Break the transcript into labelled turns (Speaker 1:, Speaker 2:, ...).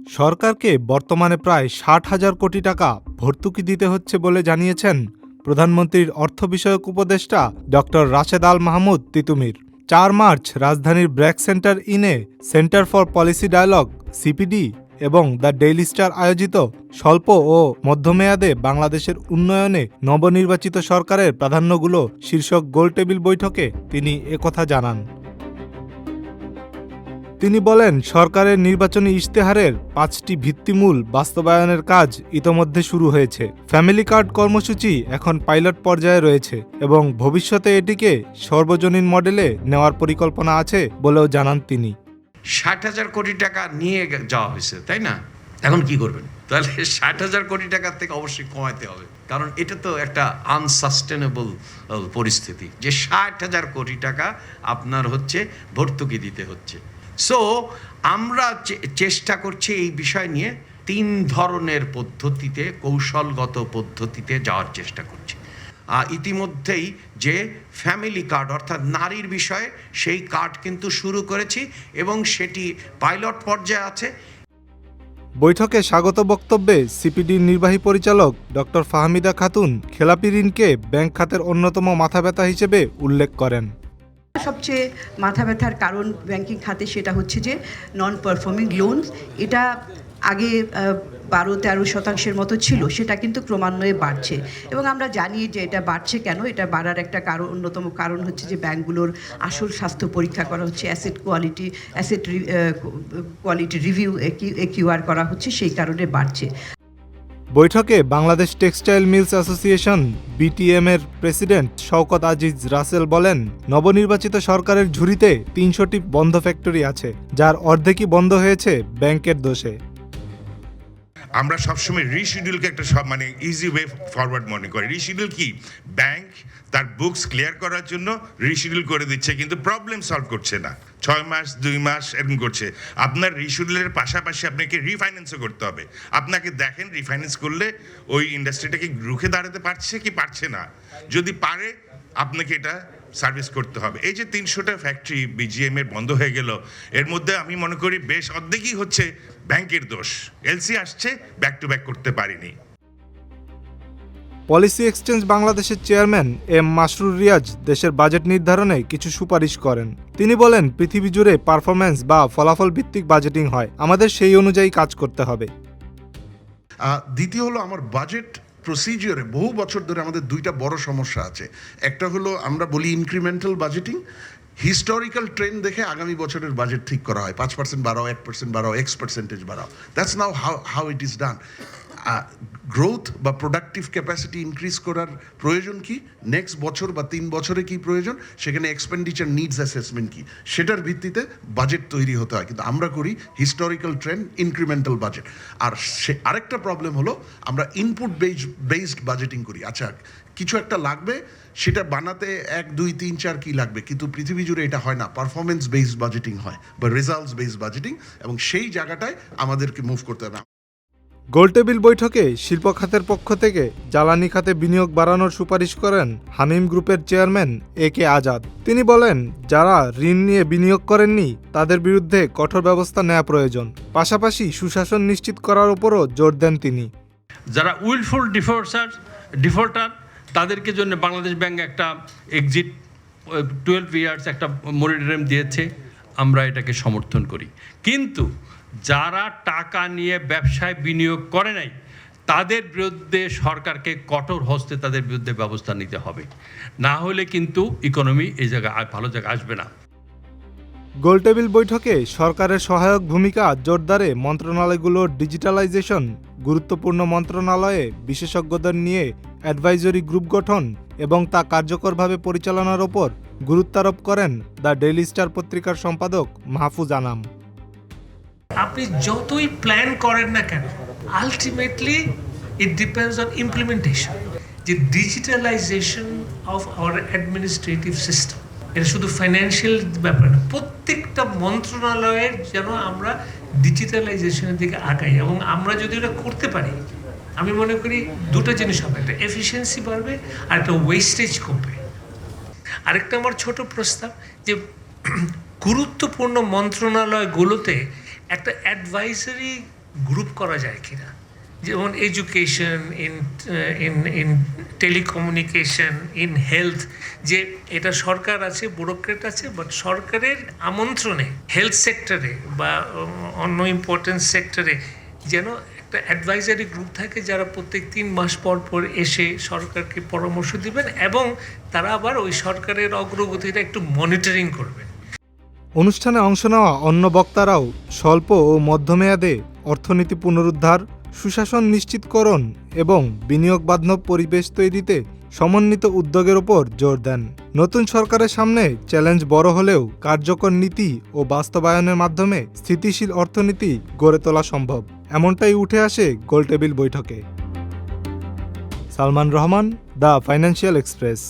Speaker 1: সরকারকে বর্তমানে প্রায় ৬০,০০০ কোটি টাকা ভর্তুকি দিতে হচ্ছে বলে জানিয়েছেন প্রধানমন্ত্রীর অর্থ বিষয়ক উপদেষ্টা ডক্টর রাশেদ আল মাহমুদ তিতুমির। ৪ মার্চ রাজধানীর ব্র্যাক সেন্টার ইনে Centre for Policy Dialogue CPD এবং দ্য ডেইলি স্টার আয়োজিত স্বল্প ও মধ্যমেয়াদে বাংলাদেশের উন্নয়নে নবনির্বাচিত সরকারের প্রাধান্যগুলো শীর্ষক গোলটেবিল বৈঠকে তিনি একথা জানান। তিনি বলেন, সরকারের নির্বাচনী ইশতেহারের ৫টি ভিত্তিমূল বাস্তবায়নের কাজ ইতোমধ্যে শুরু হয়েছে। ফ্যামিলি কার্ড কর্মসূচি এখন পাইলট পর্যায়ে রয়েছে এবং ভবিষ্যতে এটিকে সর্বজনীন মডেলে নেওয়ার পরিকল্পনা আছে বলেও জানান তিনি।
Speaker 2: ৬০,০০০ কোটি টাকা নিয়ে যাওয়া হয়েছে, তাই না? এখন কি করবেন? তাহলে ৬০,০০০ কোটি টাকার থেকে অবশ্যই কমাতে হবে, কারণ এটা তো একটা আনসাস্টেনেবল পরিস্থিতি যে ৬০,০০০ কোটি টাকা আপনার হচ্ছে ভর্তুকি দিতে হচ্ছে। সো আমরা চেষ্টা করছি এই বিষয় নিয়ে ৩ ধরনের পদ্ধতিতে, কৌশলগত পদ্ধতিতে যাওয়ার চেষ্টা করছি। ইতিমধ্যেই যে ফ্যামিলি কার্ড অর্থাৎ নারীর বিষয়ে সেই কার্ড কিন্তু শুরু করেছি এবং সেটি পাইলট পর্যায়ে আছে।
Speaker 1: বৈঠকে স্বাগত বক্তব্যে সিপিডির নির্বাহী পরিচালক ডক্টর ফাহমিদা খাতুন খেলাপি ঋণকে ব্যাংক খাতের অন্যতম মাথাব্যথা হিসেবে উল্লেখ করেন।
Speaker 3: সবচেয়ে মাথা ব্যথার কারণ ব্যাংকিং খাতে সেটা হচ্ছে যে নন পারফর্মিং লোনস। এটা আগে ১২-১৩% মতো ছিল, সেটা কিন্তু ক্রমান্বয়ে বাড়ছে এবং আমরা জানি যে এটা বাড়ছে কেন। এটা বাড়ার একটা অন্যতম কারণ হচ্ছে যে ব্যাংকগুলোর আসল স্বাস্থ্য পরীক্ষা করা হচ্ছে, অ্যাসেট কোয়ালিটি রিভিউ একিউআর করা হচ্ছে, সেই কারণে বাড়ছে।
Speaker 1: বৈঠকে Bangladesh Textile Mills Association BTM এর প্রেসিডেন্ট শওকত আজিজ রাসেল বলেন, নবনির্বাচিত সরকারের ঝুড়িতে ৩০০টি বন্ধ ফ্যাক্টরি আছে, যার অর্ধেকই বন্ধ হয়েছে ব্যাংকের দোষে।
Speaker 4: আমরা সবসময় রিশিডিউলকে একটা ইজি ওয়ে ফরওয়ার্ড মনে করি। রিশিডিউল কি? ব্যাংক তার বুকস ক্লিয়ার করার জন্য রিশিডিউল করে দিচ্ছে, কিন্তু প্রবলেম সলভ করছে না। ৬ মাস ২ মাস এরকম করছে। আপনার রিশিডিউলের পাশাপাশি আপনাকে রিফাইন্যান্সও করতে হবে। আপনাকে দেখেন রিফাইন্যান্স করলে ওই ইন্ডাস্ট্রিটাকে রুখে দাঁড়াতে পারছে কি পারছে না। যদি পারে আপনাকে এটা সার্ভিস করতে হবে। এই যে ৩০০টা ফ্যাক্টরি বিজিএম এর বন্ধ হয়ে গেল, এর মধ্যে আমি মনে করি বেশ অর্ধেকই হচ্ছে ব্যাংকের দোষ। এলসি আসছে, ব্যাক টু ব্যাক করতে পারিনি।
Speaker 1: পলিসি এক্সচেঞ্জ বাংলাদেশের চেয়ারম্যান এম মাসরুর রিয়াজ দেশের বাজেট নির্ধারণে কিছু সুপারিশ করেন। তিনি বলেন, পৃথিবী জুড়ে পারফরম্যান্স বা ফলাফল ভিত্তিক বাজেটিং হয়, আমাদের সেই অনুযায়ী কাজ করতে হবে।
Speaker 5: দ্বিতীয় হলো, আমার বাজেট প্রসিজিওরে বহু বছর ধরে আমাদের 2টা বড় সমস্যা আছে। একটা হলো আমরা বলি ইনক্রিমেন্টাল বাজেটিং। হিস্টোরিক্যাল ট্রেন্ড দেখে আগামী বছরের বাজেট ঠিক করা হয়, ৫% বাড়াও, ১% বাড়াও, X% বাড়াও। That's now how it is done. Growth বা প্রোডাক্টিভ ক্যাপাসিটি ইনক্রিজ করার প্রয়োজন কি, নেক্সট বছর বা 3 বছরে কি প্রয়োজন, সেখানে এক্সপেন্ডিচার নিডস অ্যাসেসমেন্ট কি, সেটার ভিত্তিতে বাজেট তৈরি হতে হয়। কিন্তু আমরা করি হিস্টোরিক্যাল ট্রেন্ড, ইনক্রিমেন্টাল বাজেট। আর আরেকটা প্রবলেম হলো, আমরা ইনপুট বেসড বাজেটিং করি। আচ্ছা, কিছু একটা লাগবে, সেটা বানাতে 1, 2, 3, 4 কি লাগবে, কিন্তু পৃথিবী জুড়ে এটা হয় না। পারফরমেন্স বেসড বাজেটিং হয় বা রেজাল্টস বেসড বাজেটিং, এবং সেই জায়গাটায় আমাদেরকে মুভ করতে হবে।
Speaker 1: গোলটেবিল বৈঠকে শিল্প খাতের পক্ষ থেকে জ্বালানি খাতে বিনিয়োগ বাড়ানোর সুপারিশ করেন হামিম গ্রুপের চেয়ারম্যান AK আজাদ। তিনি বলেন, যারা ঋণ নিয়ে বিনিয়োগ করেননি তাদের বিরুদ্ধে কঠোর ব্যবস্থা নেওয়া প্রয়োজন। পাশাপাশি সুশাসন নিশ্চিত করার উপরও জোর দেন তিনি।
Speaker 6: যারা উইলফুল ডিফল্টার তাদেরকে জন্য বাংলাদেশ ব্যাংক একটা এক্সিট 12 ইয়ার্স একটা মনিটরিং দিয়েছে, আমরা এটাকে সমর্থন করি। কিন্তু যারা টাকা নিয়ে ব্যবসায় বিনিয়োগ করে নাই তাদের বিরুদ্ধে সরকারকে কঠোর হস্তে তাদের বিরুদ্ধে ব্যবস্থা নিতে হবে, না হলে কিন্তু ইকোনমি এই জায়গায় ভালো জায়গায় আসবে না।
Speaker 1: গোলটেবিল বৈঠকে সরকারের সহায়ক ভূমিকা জোরদারে মন্ত্রণালয়গুলোর ডিজিটালাইজেশন, গুরুত্বপূর্ণ মন্ত্রণালয়ে বিশেষজ্ঞদের নিয়ে অ্যাডভাইজরি গ্রুপ গঠন এবং তা কার্যকরভাবে পরিচালনার ওপর গুরুত্বারোপ করেন দ্য ডেইলি স্টার পত্রিকার সম্পাদক মাহফুজ আনাম।
Speaker 7: আপনি যতই প্ল্যান করেন না কেন, ultimately it depends on implementation. যে digitalization of our administrative system, এটা শুধু ফাইন্যান্সিয়াল ব্যাপার না, প্রত্যেকটা মন্ত্রণালয়ের যেন আমরা ডিজিটালাইজেশনের দিকে আগাই। এবং আমরা যদি এটা করতে পারি, আমি মনে করি দুটো জিনিস হবে, একটা এফিসিয়েন্সি বাড়বে আর একটা ওয়েস্টেজ কমবে। আরেকটা আমার ছোট প্রস্তাব, যে গুরুত্বপূর্ণ মন্ত্রণালয়গুলোতে একটা অ্যাডভাইজারি গ্রুপ করা যায় কিনা, যেমন education, in telecommunication, in health, যে এটা সরকার আছে, ব্যুরোক্রেট আছে, বাট সরকারের আমন্ত্রণে হেলথ সেক্টরে বা অন্য ইম্পর্টেন্ট সেক্টরে যেন একটা অ্যাডভাইজারি গ্রুপ থাকে, যারা প্রত্যেক 3 মাস পর পর এসে সরকারকে পরামর্শ দিবেন এবং তারা আবার ওই সরকারের অগ্রগতিটা একটু মনিটরিং করবেন।
Speaker 1: অনুষ্ঠানে অংশ নেওয়া অন্য বক্তারাও স্বল্প ও মধ্যমেয়াদে অর্থনীতি পুনরুদ্ধার, সুশাসন নিশ্চিতকরণ এবং বিনিয়োগ বান্ধব পরিবেশ তৈরিতে সমন্বিত উদ্যোগের ওপর জোর দেন। নতুন সরকারের সামনে চ্যালেঞ্জ বড় হলেও কার্যকর নীতি ও বাস্তবায়নের মাধ্যমে স্থিতিশীল অর্থনীতি গড়ে তোলা সম্ভব, এমনটাই উঠে আসে গোলটেবিল বৈঠকে। Salman Rahman, the financial express.